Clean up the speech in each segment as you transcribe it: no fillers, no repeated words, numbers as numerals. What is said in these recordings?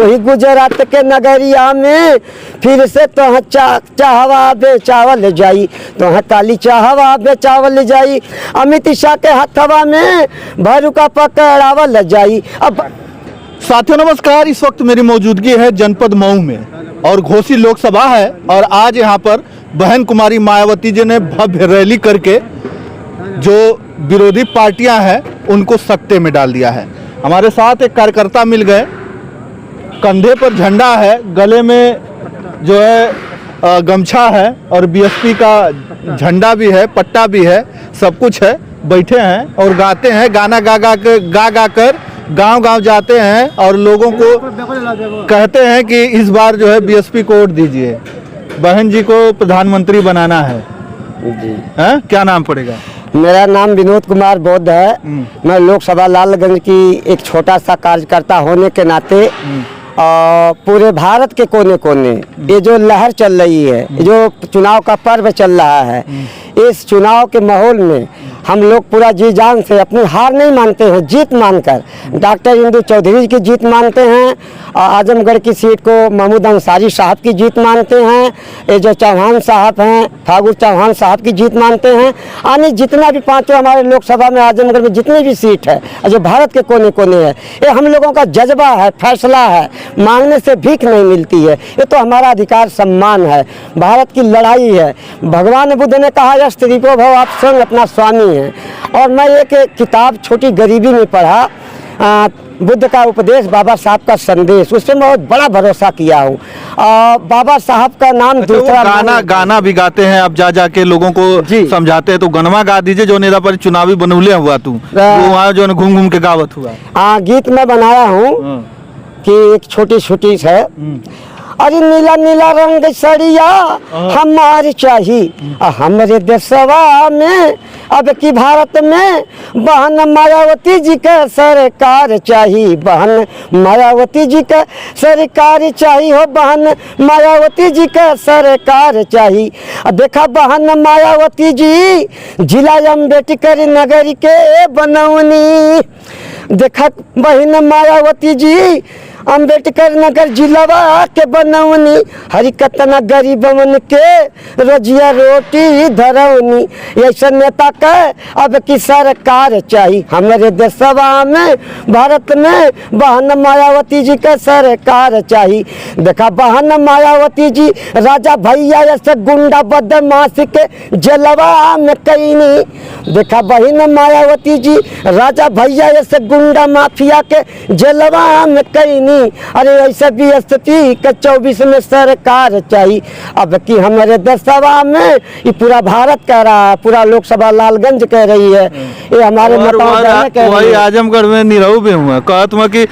वही गुजरात के नगरिया में फिर से तो चाहवा बेचावल जाई, तो काली चाहवा बेचावल जाई। अमित शाह के हथवा में भरुका पकड़ावल जाई। अब साथियों नमस्कार, इस वक्त मेरी मौजूदगी है जनपद मऊ में और घोसी लोकसभा है और आज यहाँ पर बहन कुमारी मायावती जी ने भव्य रैली करके जो विरोधी पार्टियां हैं उनको सत्ते में डाल दिया है। हमारे साथ एक कार्यकर्ता मिल गए, कंधे पर झंडा है, गले में जो है गमछा है और बीएसपी का झंडा भी है, पट्टा भी है, सब कुछ है। बैठे हैं और गाते हैं, गाना गा कर गांव-गांव जाते हैं और लोगों को कहते हैं कि इस बार जो है बीएसपी को वोट दीजिए, बहन जी को प्रधानमंत्री बनाना है जी। क्या नाम पड़ेगा? मेरा नाम विनोद कुमार बौद्ध है। मैं लोकसभा लालगंज की एक छोटा सा कार्यकर्ता होने के नाते पूरे भारत के कोने कोने ये जो लहर चल रही है, जो चुनाव का पर्व चल रहा है, इस चुनाव के माहौल में हम लोग पूरा जी जान से अपनी हार नहीं मानते हैं, जीत मानकर डॉक्टर इंदु चौधरी की जीत मानते हैं, आजमगढ़ की सीट को महमूद अंसारी साहब की जीत मानते हैं, ये जो चौहान साहब हैं फागू चौहान साहब की जीत मानते हैं। यानी जितना भी पांचों हमारे लोकसभा में आजमगढ़ में जितनी भी सीट है जो भारत के कोने कोने है, ये हम लोगों का जज्बा है, फैसला है, मांगने से भीख नहीं मिलती है, ये तो हमारा अधिकार सम्मान है, भारत की लड़ाई है। भगवान बुद्ध ने कहा या स्त्री को भव आप स्वयं अपना स्वामी है। और मैं एक किताब छोटी गरीबी में पढ़ा, बुद्ध का उपदेश बाबा साहब का संदेश, उससे मैं बहुत बड़ा भरोसा किया हूँ। बाबा साहब का नाम दूसरा गाना भी गाते हैं, अब जा के लोगों को समझाते हैं, तो गनमा गा दीजिए जो नेता पर चुनावी बनौले हुआ तू वहाँ जो घूम घूम के गावत हुआ। गीत में बनाया हूँ कि एक छोटी है, अरे नीला नीला रंग सड़िया हमारी चाहिए हमारे देशवा में, अब की भारत में बहन मायावती जी का सरकार चाहिए, बहन मायावती जी का सरकार चाहिए हो, बहन मायावती जी का सरकार चाहिए। देखा बहन मायावती जी जिला अम्बेडकर नगर के बनौनी, देखा बहन मायावती जी अम्बेडकर नगर जिलावा के बनौनी, हरी कतना गरीबन के रोजिया रोटी धरौनी। ऐसा नेता का अब की सरकार चाहिए हमारे देशवा में, भारत में बहन मायावती जी का सरकार चाहिए। देखा बहन मायावती जी राजा भैया ऐसे गुंडा बदमाश के जलवा में कैनी, देखा बहन मायावती जी राजा भैया ऐसे गुंडा माफिया के जलवा में कैनी। अरे ऐसा बीएसपी का 24 में सरकार चाहिए, अब कि हमारे देशवा में ये पूरा भारत कह रहा है, पूरा लोकसभा लालगंज कह रही है, ये हमारे वही आजमगढ़ में निरहू भी हुआ कहत में कि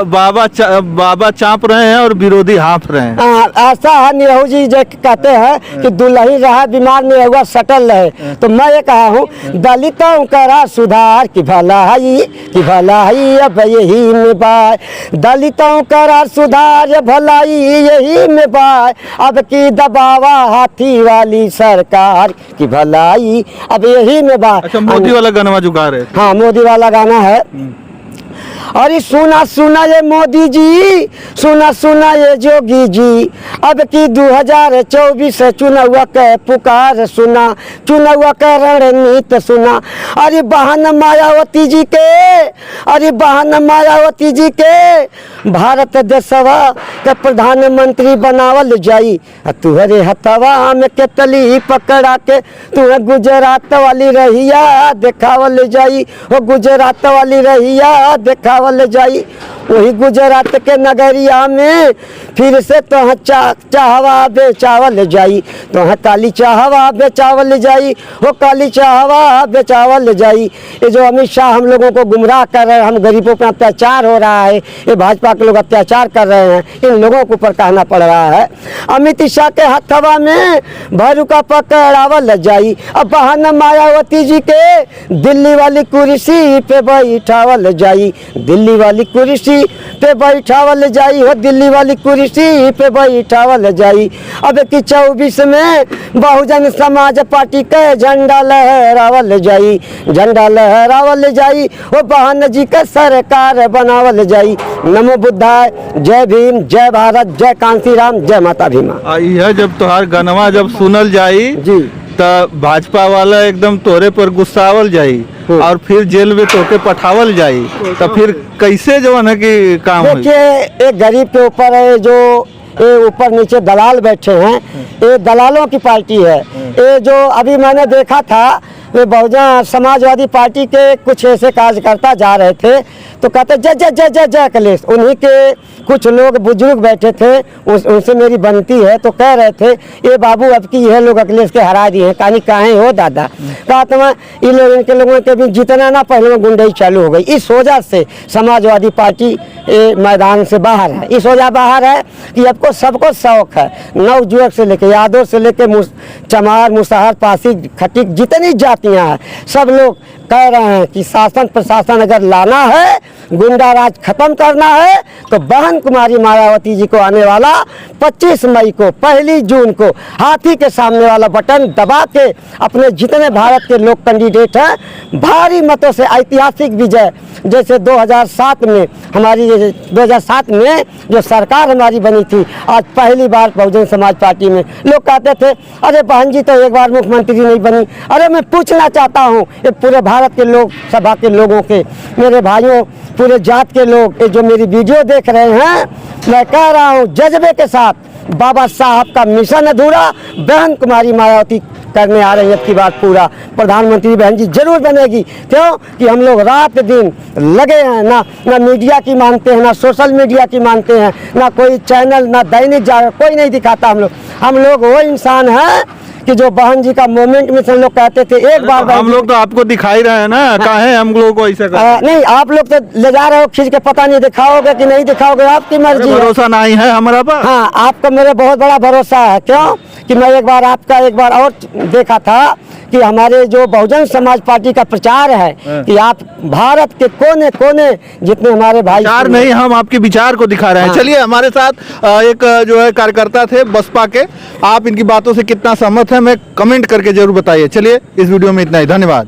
बाबा चाँप रहे हैं और विरोधी हाँफ रहे हैं। ऐसा है, निरहू जी जो कहते हैं कि दुल्ही रहा बीमार निरहुआ सटल रहे, तो मैं ये कहा हूँ दलितों का सुधार की भलाई अब यही में बाय, दलितों का सुधार भलाई यही में बाय, अब की दबावा हाथी वाली सरकार की भलाई अब यही में बाय। अच्छा, मोदी वाला गाना जो गा रहे थे? हाँ, मोदी वाला गाना है। अरे सुना सुना ये मोदी जी, सुना सुना ये जोगी जी, अब की 2024 चुनाव के पुकार सुना, चुनाव का रणनीति सुना। अरे बहन मायावती जी के, अरे बहन मायावती जी के भारत देशवा के प्रधानमंत्री बनावल जाई, तुहरे हथवा में के तली पकड़ा के तुह गुजरात वाली रहिया देखावल जाई, वो गुजरात वाली रहिया देखावल जाई। वही गुजरात के नगरिया में फिर से तो चाहवा बेचावल जाई, तो काली चाहवा बेचावल जाई, वो काली चाहवा बेचावल जाई। ये जो अमित शाह हम लोगों को गुमराह कर रहे हैं, हम गरीबों पर अत्याचार हो रहा है, ये भाजपा के लोग अत्याचार कर रहे हैं, इन लोगों के ऊपर कहना पड़ रहा है। अमित शाह के हथवा में भरुका पकड़ावल जाई, अब बहन मायावती जी के दिल्ली वाली कुर्सी पे बैठावल जाई, दिल्ली वाली कुर्सी कुर्सी पे बैठावल जाई हो, दिल्ली वाली कुर्सी पे बैठावल जाई। अब की 24 में बहुजन समाज पार्टी के झंडा लहरावल जाई, झंडा लहरावल जाई वो बहन जी के सरकार बनावल जाई। नमो बुद्धाय, जय भीम, जय भारत, जय कांसी राम, जय माता भीमा। यह जब तोहार गनवा जब सुनल जाई जी त भाजपा वाला एकदम तोरे पर गुस्सावल जाई और फिर जेल में तोके पठावल जाई, तो फिर कैसे जो है कि काम होई? देखिए एक गरीब के ऊपर है, जो ये ऊपर नीचे दलाल बैठे हैं, ये दलालों की पार्टी है। ये जो अभी मैंने देखा था, वे बहुजन समाजवादी पार्टी के कुछ ऐसे कार्यकर्ता जा रहे थे तो कहते जय जय जय जय जय अखिलेश। उन्हीं के कुछ लोग बुजुर्ग बैठे थे, उनसे मेरी बनती है, तो कह रहे थे ये बाबू अब की यह लोग अखिलेश के हरा दिए हैं। कहानी कहाँ हो दादा, कहा तो मैं इन लोग इनके लोगों के भी जितना ना पहले में गुंडई चालू हो गई। इस वजह से समाजवादी पार्टी मैदान से बाहर है। इस वजह बाहर है कि आपको सबको शौक है, नवजुवक से लेके यादव से लेके चमार मुसहर पासी खटीक जितनी जातियां हैं, सब लोग कह रहे हैं कि शासन प्रशासन अगर लाना है, गुंडा राज खत्म करना है, तो बहन कुमारी मायावती जी को आने वाला 25 मई को, 1 जून को हाथी के सामने वाला बटन दबा के अपने जितने भारत के लोग कैंडिडेट हैं भारी मतों से ऐतिहासिक विजय, जैसे 2007 में हमारी 2007 में जो सरकार हमारी बनी थी, आज पहली बार बहुजन समाज पार्टी में लोग कहते थे अरे बहन जी तो एक बार मुख्यमंत्री नहीं बनी। अरे मैं पूछना चाहता हूँ ये पूरे भारत के लोग सभा के लोगों के, मेरे भाइयों पूरे जात के लोग, ये जो मेरी वीडियो देख रहे हैं, मैं कह रहा हूँ जज्बे के साथ बाबा साहब का मिशन अधूरा बहन कुमारी मायावती करने आ रही है। की बात पूरा प्रधानमंत्री बहन जी जरूर बनेगी। क्यों कि हम लोग रात दिन लगे हैं, ना मीडिया की मानते हैं, ना सोशल मीडिया की मानते हैं, ना कोई चैनल, ना दैनिक जागरण, कोई नहीं दिखाता। हम लोग वो इंसान हैं कि जो बहन जी का मोमेंट में लोग कहते थे एक बार हम लोग तो आपको दिखाई रहे हैं ना, काहे हम लोग को ऐसा नहीं, आप लोग तो ले जा रहे हो खींच के, पता नहीं दिखाओगे कि नहीं दिखाओगे, आपकी मर्जी। भरोसा नहीं है हमारा पर। हाँ, आपको मेरे बहुत बड़ा भरोसा है। क्यों कि मैं एक बार आपका एक बार और देखा था कि हमारे जो बहुजन समाज पार्टी का प्रचार है कि आप भारत के कोने कोने जितने हमारे भाई विचार नहीं, हम आपके विचार को दिखा रहे हैं। चलिए हमारे साथ एक जो है कार्यकर्ता थे बसपा के, आप इनकी बातों से कितना सहमत है मैं कमेंट करके जरूर बताइए। चलिए इस वीडियो में इतना ही, धन्यवाद।